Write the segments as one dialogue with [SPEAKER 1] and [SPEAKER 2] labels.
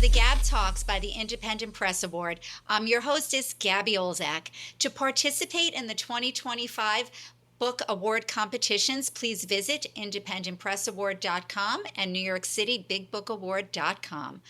[SPEAKER 1] the GAB Talks by the Independent Press Award. I'm your hostess, Gabby Olzak. To participate in the 2025 Book Award competitions, please visit independentpressaward.com and New York City BigBookAward.com.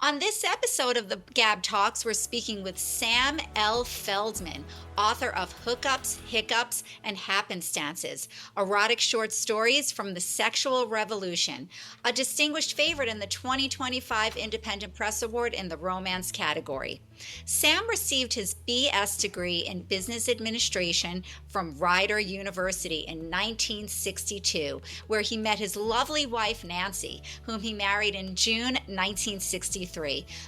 [SPEAKER 1] On this episode of the GAB Talks, we're speaking with Sam L. Feldman, author of Hookups, Hiccups, and Happenstances, erotic short stories from the sexual revolution, a distinguished favorite in the 2025 Independent Press Award in the romance category. Sam received his BS degree in business administration from Rider University in 1962, where he met his lovely wife, Nancy, whom he married in June 1963.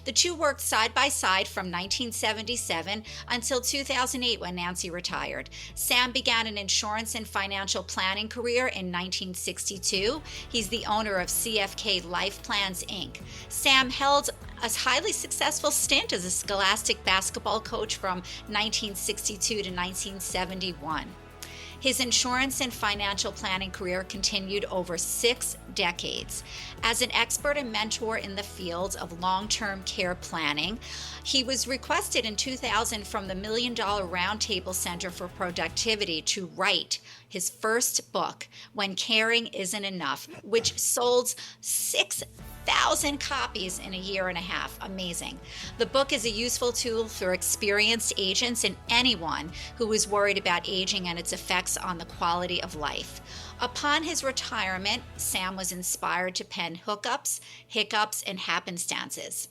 [SPEAKER 1] The two worked side by side from 1977 until 2008 when Nancy retired. Sam began an insurance and financial planning career in 1962. He's the owner of CFK Life Plans, Inc. Sam held a highly successful stint as a scholastic basketball coach from 1962 to 1971. His insurance and financial planning career continued over 6 decades. As an expert and mentor in the field of long-term care planning, he was requested in 2000 from the $1 Million Roundtable Center for Productivity to write his first book, When Caring Isn't Enough, which sold 6,000 copies in a year and a half. Amazing. The book is a useful tool for experienced agents and anyone who is worried about aging and its effects on the quality of life. Upon his retirement, Sam was inspired to pen Hookups, Hiccups, and Happenstances.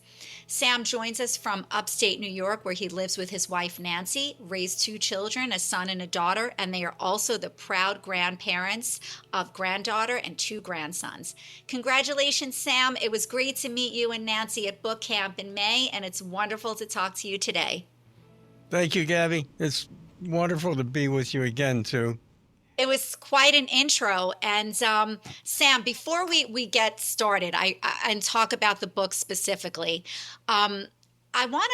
[SPEAKER 1] Sam joins us from upstate New York, where he lives with his wife, Nancy, raised 2 children, a son and a daughter, and they are also the proud grandparents of granddaughter and 2 grandsons. Congratulations, Sam. It was great to meet you and Nancy at book camp in May, and it's wonderful to talk to you today.
[SPEAKER 2] Thank you, Gabby. It's wonderful to be with you again, too.
[SPEAKER 1] It was quite an intro. And Sam, before we get started and talk about the book specifically, I want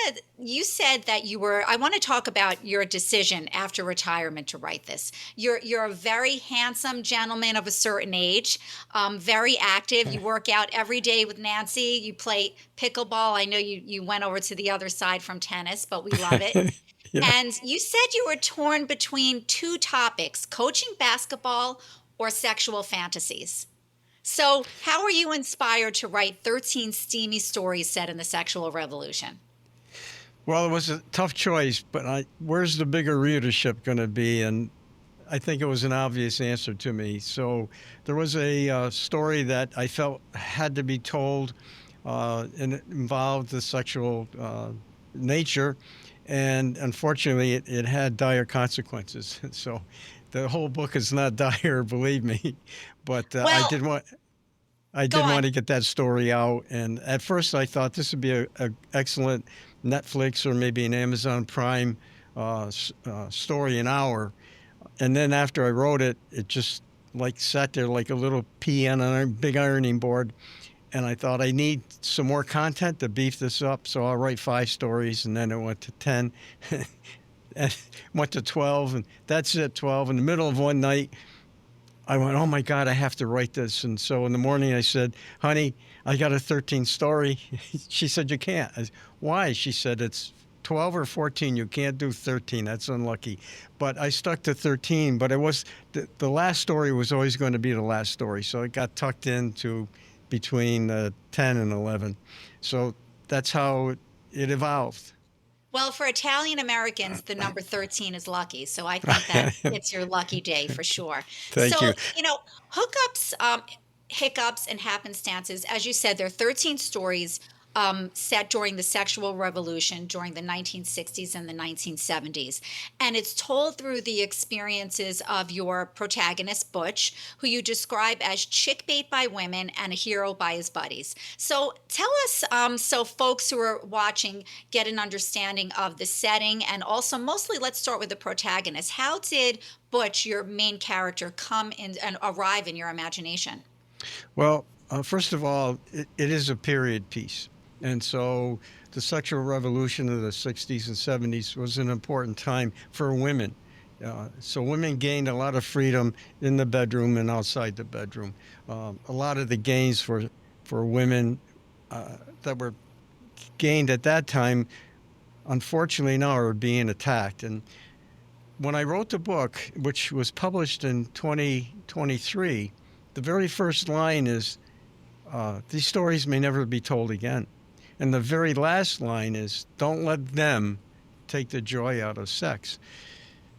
[SPEAKER 1] to talk about your decision after retirement to write this. You're a very handsome gentleman of a certain age, very active. You work out every day with Nancy. You play pickleball. I know you went over to the other side from tennis, but we love it. Yeah. And you said you were torn between 2 topics, coaching basketball or sexual fantasies. So how were you inspired to write 13 steamy stories set in the sexual revolution?
[SPEAKER 2] Well, it was a tough choice, but where's the bigger readership going to be? And I think it was an obvious answer to me. So there was a story that I felt had to be told, and it involved the sexual nature. And unfortunately, it had dire consequences. So the whole book is not dire, believe me. But I did want to get that story out. And at first, I thought this would be an excellent Netflix or maybe an Amazon Prime story, an hour. And then after I wrote it, it just sat there like a little pea on a big ironing board. And I thought I need some more content to beef this up, so I'll write 5 stories, and then it went to 10, and went to 12, and that's it, 12. In the middle of one night, I went, oh my God, I have to write this. And so in the morning I said, honey, I got a 13 story. She said, you can't. I said, why? She said, it's 12 or 14. You can't do 13. That's unlucky. But I stuck to 13, but it was the last story was always going to be the last story, so it got tucked into between 10 and 11. So that's how it evolved.
[SPEAKER 1] Well, for Italian Americans, the number 13 is lucky. So I think that it's your lucky day for sure.
[SPEAKER 2] Thank you.
[SPEAKER 1] Hookups, Hiccups, and Happenstances, as you said, there are 13 stories set during the sexual revolution during the 1960s and the 1970s. And it's told through the experiences of your protagonist, Butch, who you describe as chick bait by women and a hero by his buddies. So tell us, so folks who are watching get an understanding of the setting, and also mostly let's start with the protagonist. How did Butch, your main character, come in and arrive in your imagination?
[SPEAKER 2] Well, first of all, it is a period piece. And so the sexual revolution of the 60s and 70s was an important time for women. So women gained a lot of freedom in the bedroom and outside the bedroom. A lot of the gains for women that were gained at that time, unfortunately now are being attacked. And when I wrote the book, which was published in 2023, the very first line is, these stories may never be told again. And the very last line is, don't let them take the joy out of sex.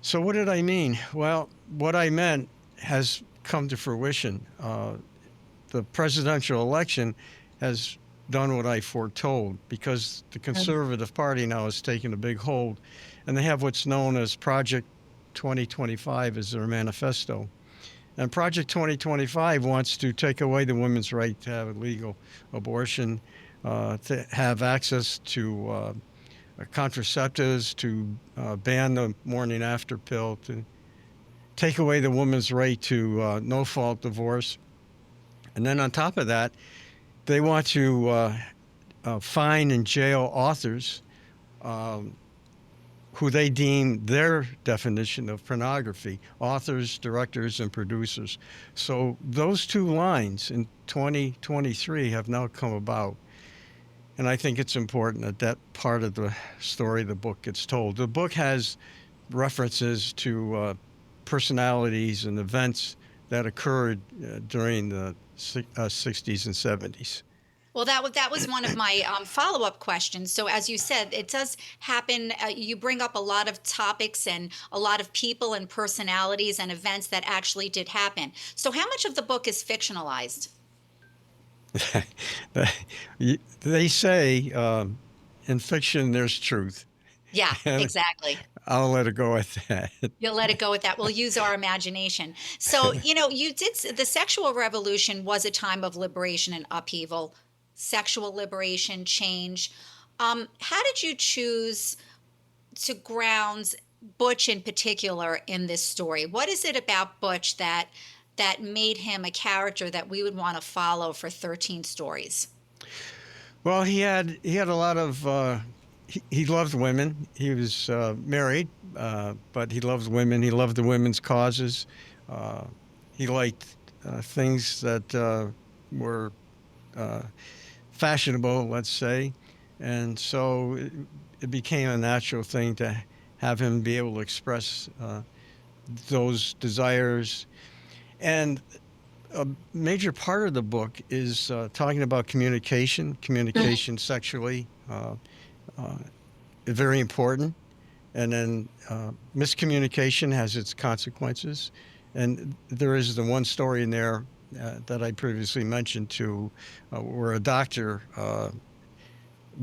[SPEAKER 2] So what did I mean? Well, what I meant has come to fruition. The presidential election has done what I foretold, because the Conservative Party now has taken a big hold, and they have what's known as Project 2025 as their manifesto. And Project 2025 wants to take away the women's right to have a legal abortion, to have access to contraceptives, to ban the morning after pill, to take away the woman's right to no-fault divorce. And then on top of that, they want to fine and jail authors who they deem their definition of pornography, authors, directors, and producers. So those two lines in 2023 have now come about. And I think it's important that that part of the story of the book gets told. The book has references to personalities and events that occurred during the 60s and 70s.
[SPEAKER 1] Well, that was one of my follow-up questions. So, as you said, it does happen. You bring up a lot of topics and a lot of people and personalities and events that actually did happen. So, how much of the book is fictionalized?
[SPEAKER 2] They say in fiction there's truth.
[SPEAKER 1] Yeah,
[SPEAKER 2] And
[SPEAKER 1] exactly.
[SPEAKER 2] I'll let it go at that.
[SPEAKER 1] You'll let it go with that. We'll use our imagination. So, the sexual revolution was a time of liberation and upheaval, sexual liberation, change. How did you choose to ground Butch in particular in this story? What is it about Butch that made him a character that we would want to follow for 13 stories?
[SPEAKER 2] Well, he had a lot of. He loved women. He was married, but he loved women. He loved the women's causes. He liked things that were fashionable, let's say, and so it became a natural thing to have him be able to express those desires. And a major part of the book is talking about communication sexually, very important. And then miscommunication has its consequences. And there is the one story in there that I previously mentioned where a doctor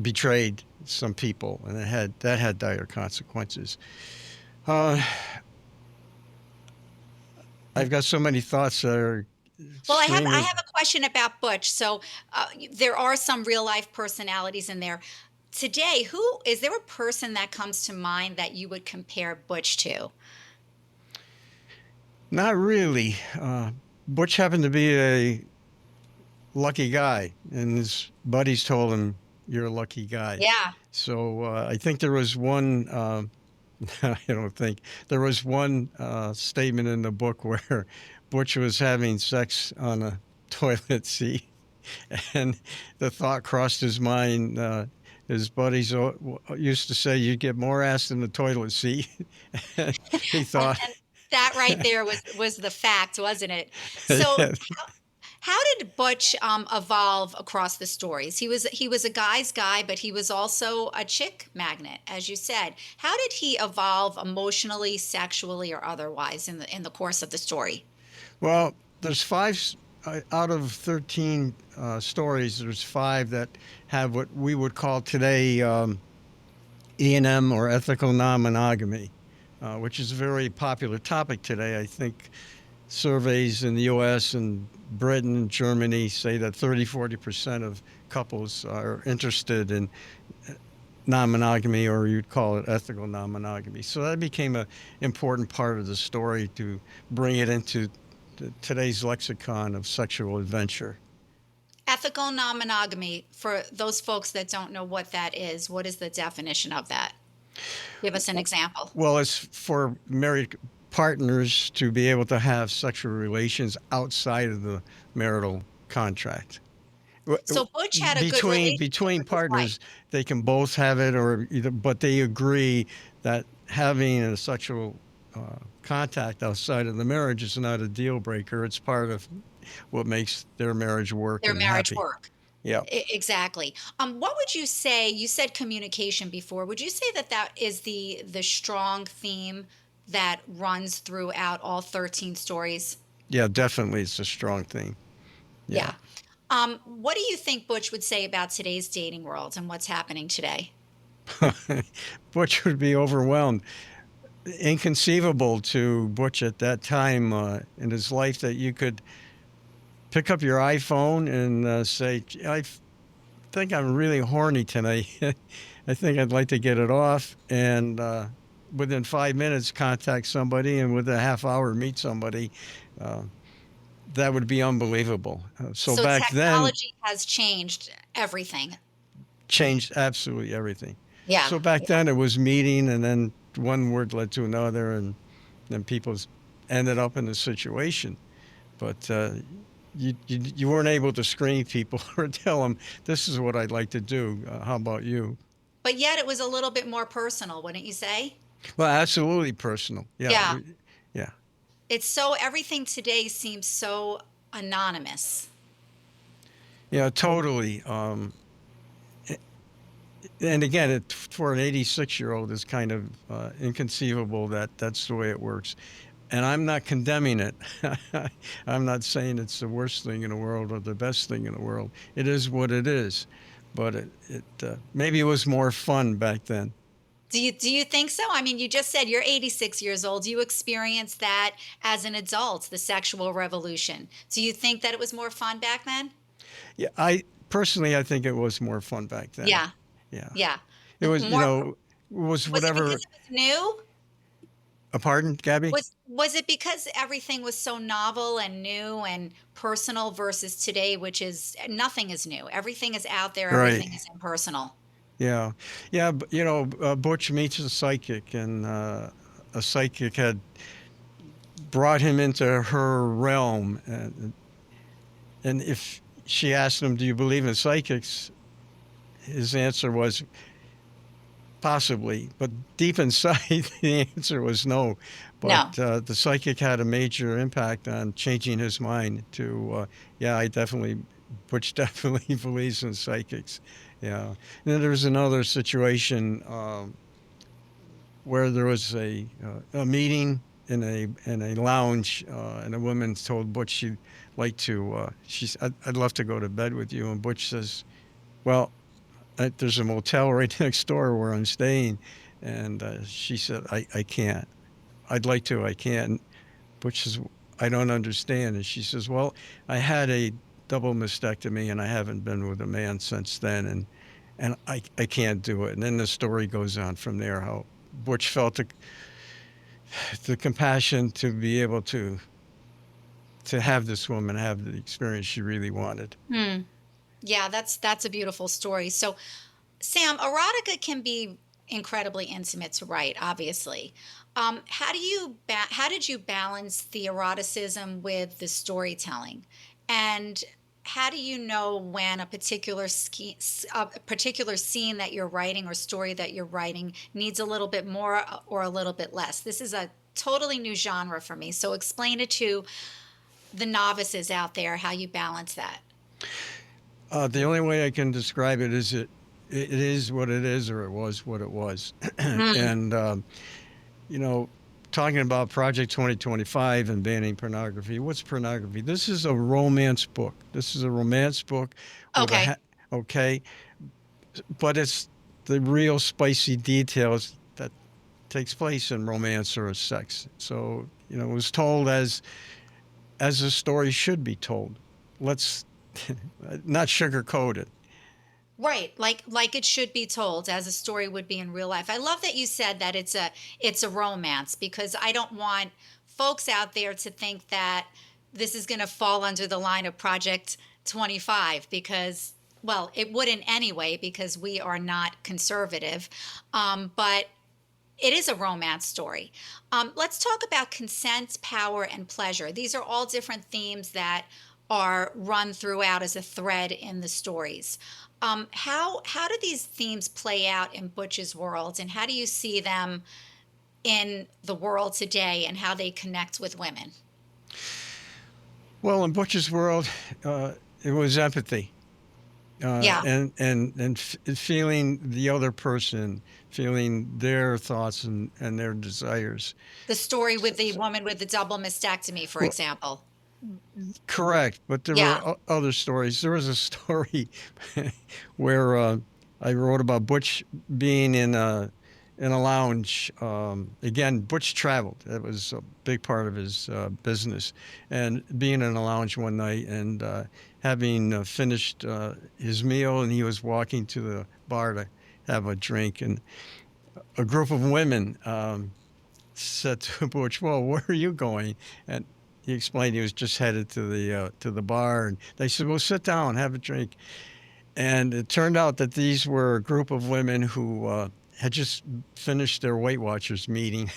[SPEAKER 2] betrayed some people, and that had dire consequences. I've got so many thoughts that are
[SPEAKER 1] Well, I
[SPEAKER 2] extremely.
[SPEAKER 1] have a question about Butch. So, there are some real life personalities in there. Today, who is there a person that comes to mind that you would compare Butch to?
[SPEAKER 2] Not really. Butch happened to be a lucky guy, and his buddies told him, "You're a lucky guy."
[SPEAKER 1] Yeah.
[SPEAKER 2] So I think there was one. I don't think there was one statement in the book where Butch was having sex on a toilet seat, and the thought crossed his mind. His buddies used to say, "You get more ass in the toilet seat." He thought.
[SPEAKER 1] And that right there was the fact, wasn't it? So,
[SPEAKER 2] Yeah.
[SPEAKER 1] how did Butch evolve across the stories? He was a guy's guy, but he was also a chick magnet, as you said. How did he evolve emotionally, sexually, or otherwise in the course of the story?
[SPEAKER 2] Well, there's five out of 13 stories. There's five that have what we would call today E&M, or ethical non-monogamy, which is a very popular topic today. I think surveys in the U.S. and Britain and Germany say that 30-40% of couples are interested in non-monogamy, or you'd call it ethical non-monogamy. So that became an important part of the story to bring it into today's lexicon of sexual adventure.
[SPEAKER 1] Ethical non-monogamy, for those folks that don't know what that is, what is the definition of that? Give us an example.
[SPEAKER 2] Well, it's for married partners to be able to have sexual relations outside of the marital contract. W-
[SPEAKER 1] So Butch had a good relationship
[SPEAKER 2] between
[SPEAKER 1] with his wife.
[SPEAKER 2] partners, they can both have it, or either, but they agree that having a sexual contact outside of the marriage is not a deal breaker. It's part of what makes their marriage work
[SPEAKER 1] Their
[SPEAKER 2] and
[SPEAKER 1] marriage
[SPEAKER 2] happy.
[SPEAKER 1] work.
[SPEAKER 2] Yeah.
[SPEAKER 1] Exactly. What would you say? You said communication before. Would you say that that is the strong theme that runs throughout all 13 stories?
[SPEAKER 2] Yeah, definitely, it's a strong thing. Yeah.
[SPEAKER 1] Yeah. What do you think Butch would say about today's dating world and what's happening today?
[SPEAKER 2] Butch would be overwhelmed. Inconceivable to Butch at that time in his life that you could pick up your iPhone and say, think I'm really horny tonight. I think I'd like to get it off. And within 5 minutes, contact somebody, and within a half hour, meet somebody. Uh, that would be unbelievable. So
[SPEAKER 1] So
[SPEAKER 2] back then,
[SPEAKER 1] technology has changed everything.
[SPEAKER 2] changed absolutely everything.
[SPEAKER 1] Yeah.
[SPEAKER 2] So back
[SPEAKER 1] Yeah.
[SPEAKER 2] then, it was meeting, and then one word led to another, and then people ended up in a situation. But you weren't able to screen people or tell them, this is what I'd like to do. How about you?
[SPEAKER 1] But yet it was a little bit more personal, wouldn't you say?
[SPEAKER 2] Well, absolutely personal. Yeah.
[SPEAKER 1] Yeah.
[SPEAKER 2] Yeah.
[SPEAKER 1] It's so everything today seems so anonymous.
[SPEAKER 2] Yeah, totally. And again, for an 86-year-old, it's kind of inconceivable that that's the way it works. And I'm not condemning it. I'm not saying it's the worst thing in the world or the best thing in the world. It is what it is. But maybe it was more fun back then.
[SPEAKER 1] Do you think so? I mean, you just said you're 86 years old. You experienced that as an adult, the sexual revolution. Do you think that it was more fun back then?
[SPEAKER 2] Yeah, I personally, I think it was more fun back then.
[SPEAKER 1] Yeah.
[SPEAKER 2] Yeah,
[SPEAKER 1] Yeah.
[SPEAKER 2] it was.
[SPEAKER 1] More
[SPEAKER 2] It was
[SPEAKER 1] was it because
[SPEAKER 2] whatever.
[SPEAKER 1] it was new?
[SPEAKER 2] Pardon, Gabby?
[SPEAKER 1] Was it because everything was so novel and new and personal versus today, which is nothing is new. Everything is out there,
[SPEAKER 2] Right.
[SPEAKER 1] everything is impersonal.
[SPEAKER 2] Yeah, yeah. Butch meets a psychic, and a psychic had brought him into her realm, and if she asked him, "Do you believe in psychics?" his answer was possibly, but deep inside, the answer was no. But
[SPEAKER 1] No.
[SPEAKER 2] the psychic had a major impact on changing his mind to, yeah, Butch definitely believes in psychics. Yeah. And then there was another situation where there was a meeting in a lounge, and a woman told Butch she'd like to, I'd love to go to bed with you. And Butch says, well, there's a motel right next door where I'm staying. And she said, I can't. I'd like to, I can't. Butch says, I don't understand. And she says, well, I had a double mastectomy and I haven't been with a man since then. And I can't do it. And then the story goes on from there, how Butch felt the compassion to be able to have this woman have the experience she really wanted.
[SPEAKER 1] Hmm. Yeah, that's a beautiful story. So, Sam, erotica can be incredibly intimate to write, obviously. How did you balance the eroticism with the storytelling? And how do you know when a particular scene that you're writing or story that you're writing needs a little bit more or a little bit less? This is a totally new genre for me. So explain it to the novices out there how you balance that.
[SPEAKER 2] The only way I can describe it is it is what it is, or it was what it was.
[SPEAKER 1] Mm,
[SPEAKER 2] And you know, talking about Project 2025 and banning pornography. What's pornography? This is a romance book. This is a romance book with
[SPEAKER 1] okay.
[SPEAKER 2] okay, but it's the real spicy details that takes place in romance or sex. So it was told as a story should be told. Let's not sugarcoat it.
[SPEAKER 1] Right, like it should be told as a story would be in real life. I love that you said that it's a romance because I don't want folks out there to think that this is going to fall under the line of Project 25 because well, it wouldn't anyway because we are not conservative. But it is a romance story. Let's talk about consent, power, and pleasure. These are all different themes that are run throughout as a thread in the stories. How do these themes play out in Butch's world, and how do you see them in the world today, and how they connect with women?
[SPEAKER 2] Well, in Butch's world, it was empathy.
[SPEAKER 1] Yeah,
[SPEAKER 2] Feeling the other person, feeling their thoughts and their desires.
[SPEAKER 1] the story
[SPEAKER 2] So,
[SPEAKER 1] with the
[SPEAKER 2] so,
[SPEAKER 1] woman with the double mastectomy, for
[SPEAKER 2] well,
[SPEAKER 1] example.
[SPEAKER 2] correct, but there
[SPEAKER 1] Yeah.
[SPEAKER 2] were other stories. There was a story where I wrote about Butch being in a lounge. Again, Butch traveled. That was a big part of his business, and being in a lounge one night and having finished his meal, and he was walking to the bar to have a drink, and a group of women said to Butch, "Well, where are you going?" And he explained he was just headed to the bar, and they said, "Well, sit down, have a drink." And it turned out that these were a group of women who had just finished their Weight Watchers meeting,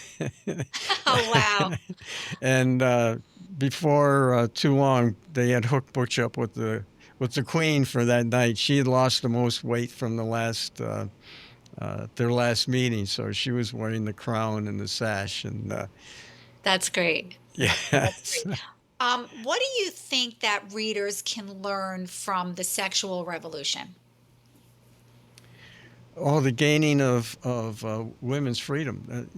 [SPEAKER 1] Oh, wow.
[SPEAKER 2] and before too long, they had hooked Butch up with the queen for that night. She had lost the most weight from the last their last meeting, so she was wearing the crown and the sash, and
[SPEAKER 1] That's great. That's
[SPEAKER 2] yes.
[SPEAKER 1] great. What do you think that readers can learn from the sexual revolution?
[SPEAKER 2] All the gaining of women's freedom.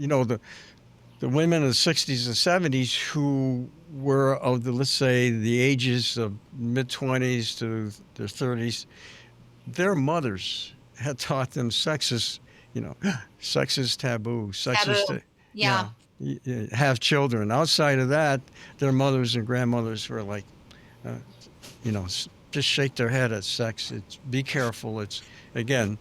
[SPEAKER 2] The women of the 60s and 70s who were of the, let's say, the ages of mid 20s to their 30s, their mothers had taught them sex is, you know, sex is taboo. Sex is,
[SPEAKER 1] Taboo.
[SPEAKER 2] yeah,
[SPEAKER 1] Yeah,
[SPEAKER 2] have children. Outside of that, their mothers and grandmothers were like, uh, just shake their head at sex. It's be careful. It's again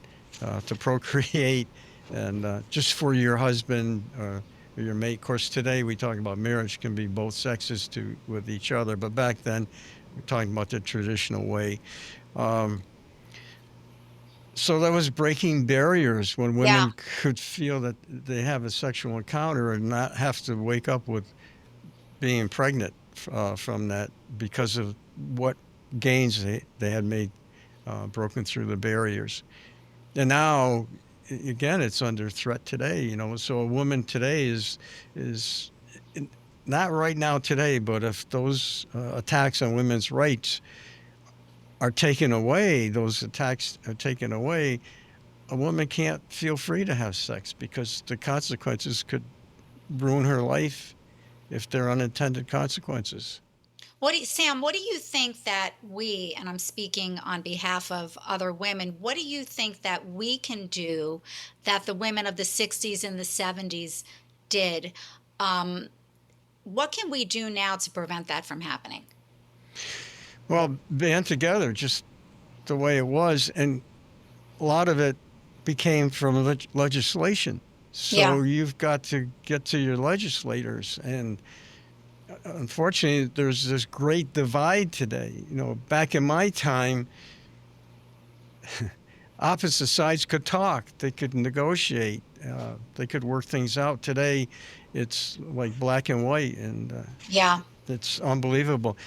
[SPEAKER 2] to procreate and just for your husband or your mate. Of course, today we talk about marriage can be both sexes to with each other, but back then we're talking about the traditional way. Um, so that was breaking barriers when
[SPEAKER 1] yeah.
[SPEAKER 2] women could feel that they have a sexual encounter and not have to wake up with being pregnant from that because of what gains they had made broken through the barriers. And now, again, it's under threat today. So a woman today is not right now today, but if those attacks on women's rights are taken away, those attacks are taken away, a woman can't feel free to have sex because the consequences could ruin her life if they're unintended consequences.
[SPEAKER 1] Sam, what do you think that we, and I'm speaking on behalf of other women, what do you think that we can do that the women of the 60s and the 70s did? Um, what can we do now to prevent that from happening?
[SPEAKER 2] Well, band together, just the way it was, and a lot of it became from legislation.
[SPEAKER 1] Yeah.
[SPEAKER 2] So you've got to get to your legislators, and unfortunately, there's this great divide today. Back in my time, opposite sides could talk, they could negotiate, they could work things out. Today, it's like black and white, and
[SPEAKER 1] Yeah.
[SPEAKER 2] it's unbelievable.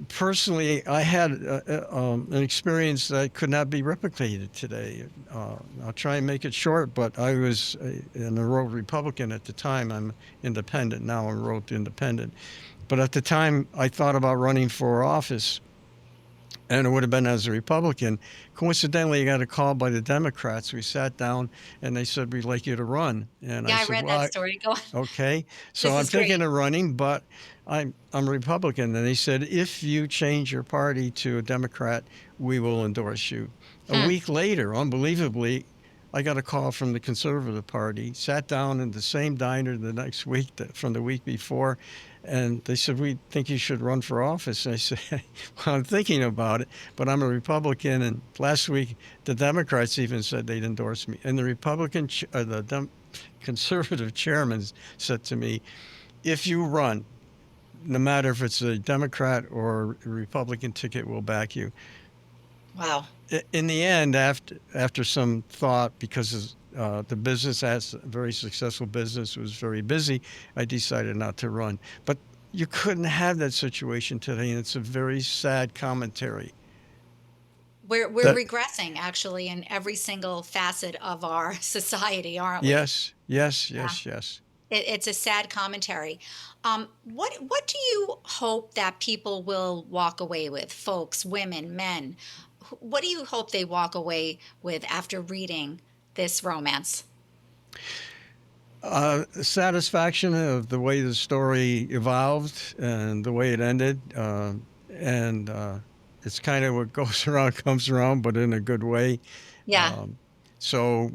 [SPEAKER 2] Personally, I had an experience that could not be replicated today. I'll try and make it short, but I was an enrolled Republican at the time. I'm independent now, enrolled independent. But at the time, I thought about running for office, and it would have been as a Republican. Coincidentally, I got a call by the Democrats. We sat down, and they said, "We'd like you to run." And I
[SPEAKER 1] Yeah, I
[SPEAKER 2] said,
[SPEAKER 1] read that
[SPEAKER 2] "Well,
[SPEAKER 1] story. Go on.
[SPEAKER 2] okay." So
[SPEAKER 1] This
[SPEAKER 2] I'm
[SPEAKER 1] is great.
[SPEAKER 2] thinking of running, but I'm a Republican. And they said, if you change your party to a Democrat, we will endorse you. A
[SPEAKER 1] Hmm.
[SPEAKER 2] week later, unbelievably, I got a call from the Conservative Party, sat down in the same diner the next week from the week before, and they said, we think you should run for office. And I said, well, I'm thinking about it, but I'm a Republican. And last week, the Democrats even said they'd endorse me. And the Conservative chairman said to me, if you run, no matter if it's a Democrat or a Republican ticket, we'll back you.
[SPEAKER 1] Wow.
[SPEAKER 2] In the end, after some thought, because the business, as a very successful business, was very busy, I decided not to run. But you couldn't have that situation today, and it's a very sad commentary.
[SPEAKER 1] We're
[SPEAKER 2] That
[SPEAKER 1] regressing actually in every single facet of our society, aren't we?
[SPEAKER 2] yes, yes,
[SPEAKER 1] Yeah.
[SPEAKER 2] yes, yes.
[SPEAKER 1] It's a sad commentary. What do you hope that people will walk away with, folks, women, men? What do you hope they walk away with after reading this romance?
[SPEAKER 2] Satisfaction of the way the story evolved and the way it ended, and it's kind of what goes around comes around, but in a good way.
[SPEAKER 1] Yeah,
[SPEAKER 2] Um, so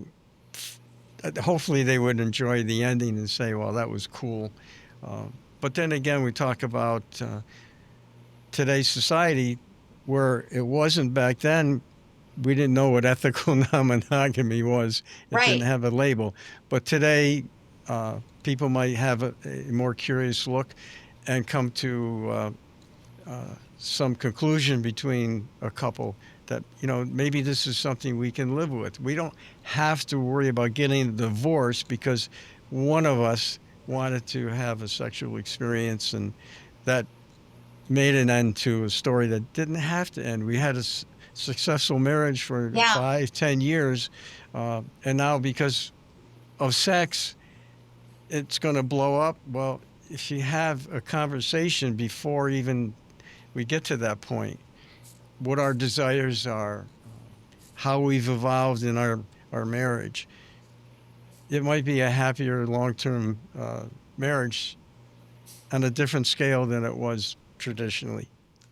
[SPEAKER 2] hopefully they would enjoy the ending and say, "Well, that was cool." Uh, but then again, we talk about today's society where it wasn't back then. We didn't know what ethical non-monogamy was. It didn't
[SPEAKER 1] right.
[SPEAKER 2] have a label. But today, people might have a more curious look and come to some conclusion between a couple that, maybe this is something we can live with. We don't have to worry about getting a divorce because one of us wanted to have a sexual experience, and that made an end to a story that didn't have to end. We had a successful marriage for
[SPEAKER 1] Yeah,
[SPEAKER 2] 5, 10 years, and now because of sex, it's going to blow up. Well, if you have a conversation before even we get to that point, what our desires are, how we've evolved in our marriage, it might be a happier long-term marriage on a different scale than it was traditionally.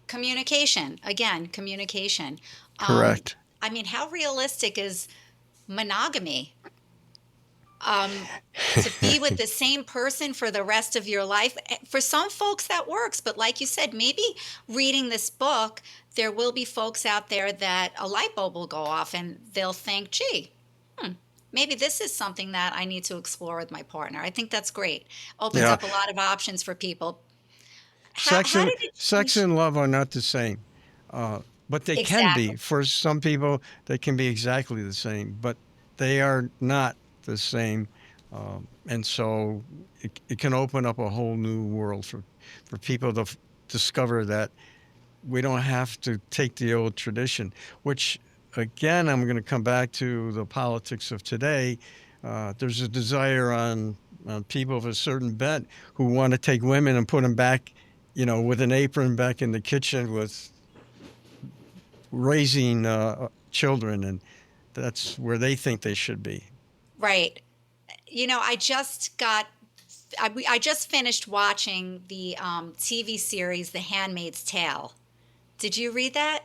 [SPEAKER 1] communication. Again, communication. Um,
[SPEAKER 2] Correct.
[SPEAKER 1] I mean, how realistic is monogamy? um, to be with the same person for the rest of your life. For some folks, that works. But like you said, maybe reading this book, there will be folks out there that a light bulb will go off and they'll think, gee, hmm, maybe this is something that I need to explore with my partner. I think that's great. Opens
[SPEAKER 2] Yeah.
[SPEAKER 1] up a lot of options for people.
[SPEAKER 2] Sex
[SPEAKER 1] How
[SPEAKER 2] and
[SPEAKER 1] did it
[SPEAKER 2] sex
[SPEAKER 1] change?
[SPEAKER 2] and love are not the same, uh, but they can
[SPEAKER 1] Exactly.
[SPEAKER 2] be. For some people, they can be exactly the same, but they are not the same. And so it can open up a whole new world for people to discover that we don't have to take the old tradition, which again, I'm going to come back to the politics of today. There's a desire on people of a certain bent who want to take women and put them back, with an apron back in the kitchen with raising children, and that's where they think they should be.
[SPEAKER 1] Right. I just I just finished watching the TV series The Handmaid's Tale. Did you read that?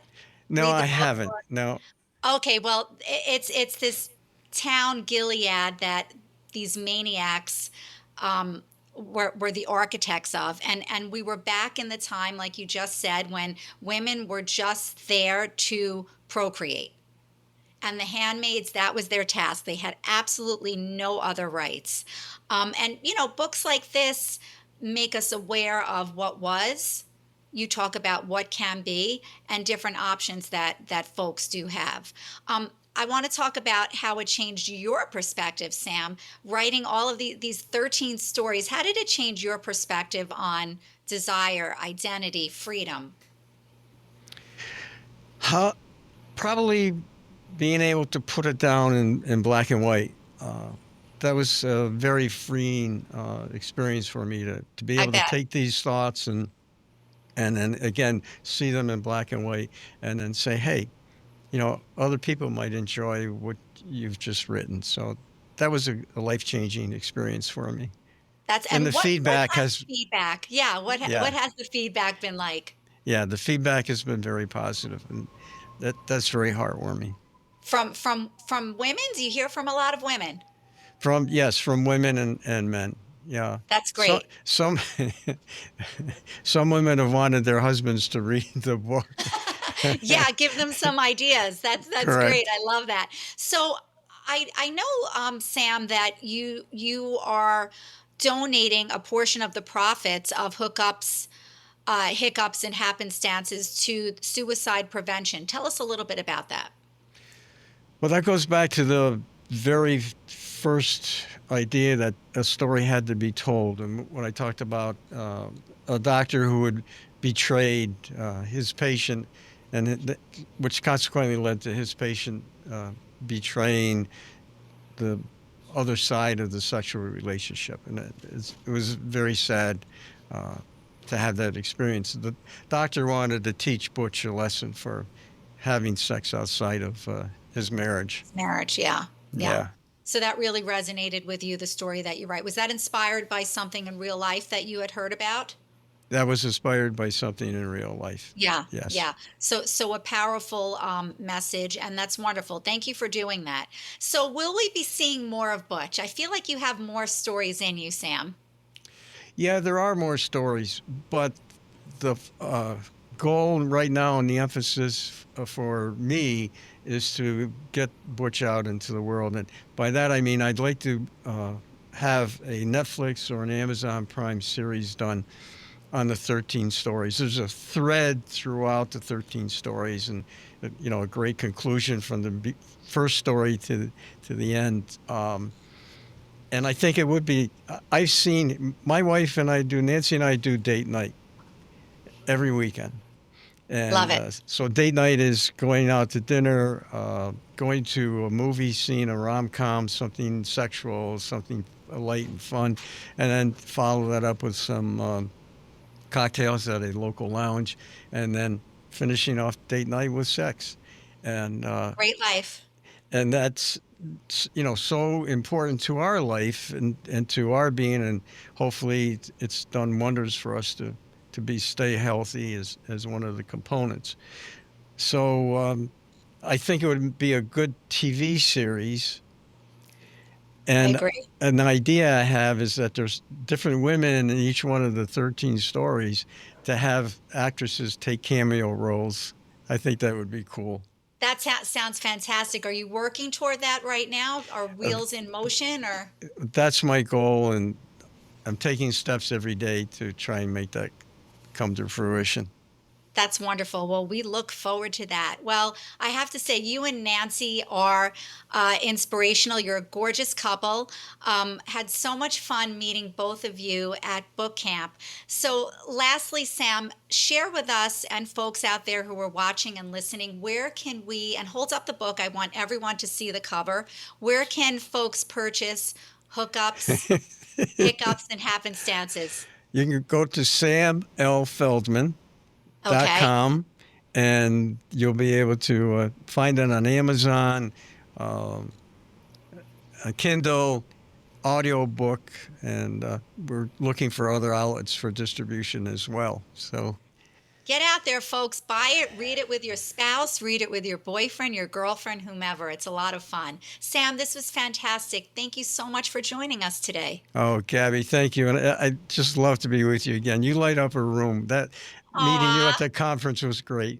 [SPEAKER 2] No,
[SPEAKER 1] Read the
[SPEAKER 2] I
[SPEAKER 1] book?
[SPEAKER 2] haven't. No.
[SPEAKER 1] Okay, well, it's this town Gilead that these maniacs were the architects of, and we were back in the time, like you just said, when women were just there to procreate. And the handmaids, that was their task. They had absolutely no other rights. And, books like this make us aware of what was. You talk about what can be and different options that folks do have. I want to talk about how it changed your perspective, Sam, writing all of these 13 stories. How did it change your perspective on desire, identity, freedom?
[SPEAKER 2] How, probably being able to put it down in black and white. That was a very freeing experience for me to be
[SPEAKER 1] I
[SPEAKER 2] able to
[SPEAKER 1] bet.
[SPEAKER 2] take these thoughts and then again see them in black and white and then say, hey, other people might enjoy what you've just written. So that was a life-changing experience for me.
[SPEAKER 1] That's
[SPEAKER 2] And the
[SPEAKER 1] and what
[SPEAKER 2] feedback
[SPEAKER 1] has
[SPEAKER 2] has,
[SPEAKER 1] feedback? Yeah, what
[SPEAKER 2] yeah,
[SPEAKER 1] has the feedback been like
[SPEAKER 2] yeah, the feedback has been very positive, and that's very heartwarming.
[SPEAKER 1] from women? Do you hear from a lot of women?
[SPEAKER 2] Yes, from women and men. Yeah.
[SPEAKER 1] That's
[SPEAKER 2] So
[SPEAKER 1] great.
[SPEAKER 2] some some women have wanted their husbands to read the book.
[SPEAKER 1] Yeah, give them some ideas. That's great.
[SPEAKER 2] Correct.
[SPEAKER 1] I love that. So I know, Sam, that you are donating a portion of the profits of hookups, hiccups, and happenstances to suicide prevention. Tell us a little bit about that.
[SPEAKER 2] Well, that goes back to the very first idea that a story had to be told. And when I talked about a doctor who had betrayed his patient, and which consequently led to his patient betraying the other side of the sexual relationship, and it was very sad uh, to have that experience. The doctor wanted to teach Butch a lesson for having sex outside of his marriage.
[SPEAKER 1] Marriage, yeah. Yeah.
[SPEAKER 2] Yeah,
[SPEAKER 1] So that really resonated with you, the story that you write. Was that inspired by something in real life that you had heard about?
[SPEAKER 2] that was inspired by something in real life.
[SPEAKER 1] Yeah,
[SPEAKER 2] Yes.
[SPEAKER 1] yeah. So a powerful message, and that's wonderful. Thank you for doing that. So will we be seeing more of Butch? I feel like you have more stories in you, Sam.
[SPEAKER 2] Yeah, there are more stories, but the goal right now and the emphasis for me is to get Butch out into the world. And by that, I mean I'd like to have a Netflix or an Amazon Prime series done on the 13 stories. There's a thread throughout the 13 stories, and a great conclusion from the first story to the end. And I think it would be. I've seen my wife and I do. Nancy and I do date night every weekend,
[SPEAKER 1] Love
[SPEAKER 2] and
[SPEAKER 1] it.
[SPEAKER 2] so date night is going out to dinner, going to a movie, seeing a rom-com, something sexual, something light and fun, and then follow that up with some cocktails at a local lounge, and then finishing off date night with sex, and
[SPEAKER 1] Great life.
[SPEAKER 2] that's so important to our life and to our being, and hopefully it's done wonders for us to be stay healthy as one of the components. So I think it would be a good TV series.
[SPEAKER 1] I
[SPEAKER 2] And
[SPEAKER 1] agree.
[SPEAKER 2] an idea I have is that there's different women in each one of the 13 stories, to have actresses take cameo roles. I think that would be cool.
[SPEAKER 1] That sounds fantastic. Are you working toward that right now? Are
[SPEAKER 2] Uh,
[SPEAKER 1] wheels in motion or?
[SPEAKER 2] that's my goal, and I'm taking steps every day to try and make that come to fruition.
[SPEAKER 1] That's wonderful. Well, we look forward to that. Well, I have to say, you and Nancy are inspirational. You're a gorgeous couple. Had so much fun meeting both of you at book camp. So, lastly, Sam, share with us and folks out there who are watching and listening, where can we, and hold up the book, I want everyone to see the cover, where can folks purchase hookups, hiccups, and happenstances?
[SPEAKER 2] You can go to samlfeldman.com,
[SPEAKER 1] Okay.
[SPEAKER 2] and you'll be able to find it on Amazon, um, a Kindle, audiobook, and we're looking for other outlets for distribution as well. So,
[SPEAKER 1] Get out there, folks. Buy it, read it with your spouse, read it with your boyfriend, your girlfriend, whomever. It's a lot of fun. Sam, this was fantastic. Thank you so much for joining us today.
[SPEAKER 2] oh, Gabby, thank you. And I just love to be with you again. You light up a room. That meeting you at
[SPEAKER 1] Aw,
[SPEAKER 2] the conference was great.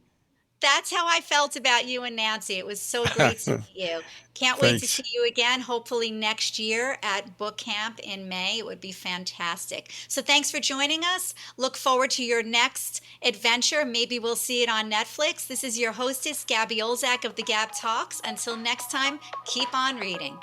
[SPEAKER 1] that's how I felt about you and Nancy. It was so great to meet you. Can't wait to
[SPEAKER 2] Thanks.
[SPEAKER 1] see you again, hopefully next year at book camp in May. It would be fantastic. So thanks for joining us. Look forward to your next adventure. Maybe we'll see it on Netflix. This is your hostess, Gabby Olzak of the GAB Talks. Until next time, keep on reading.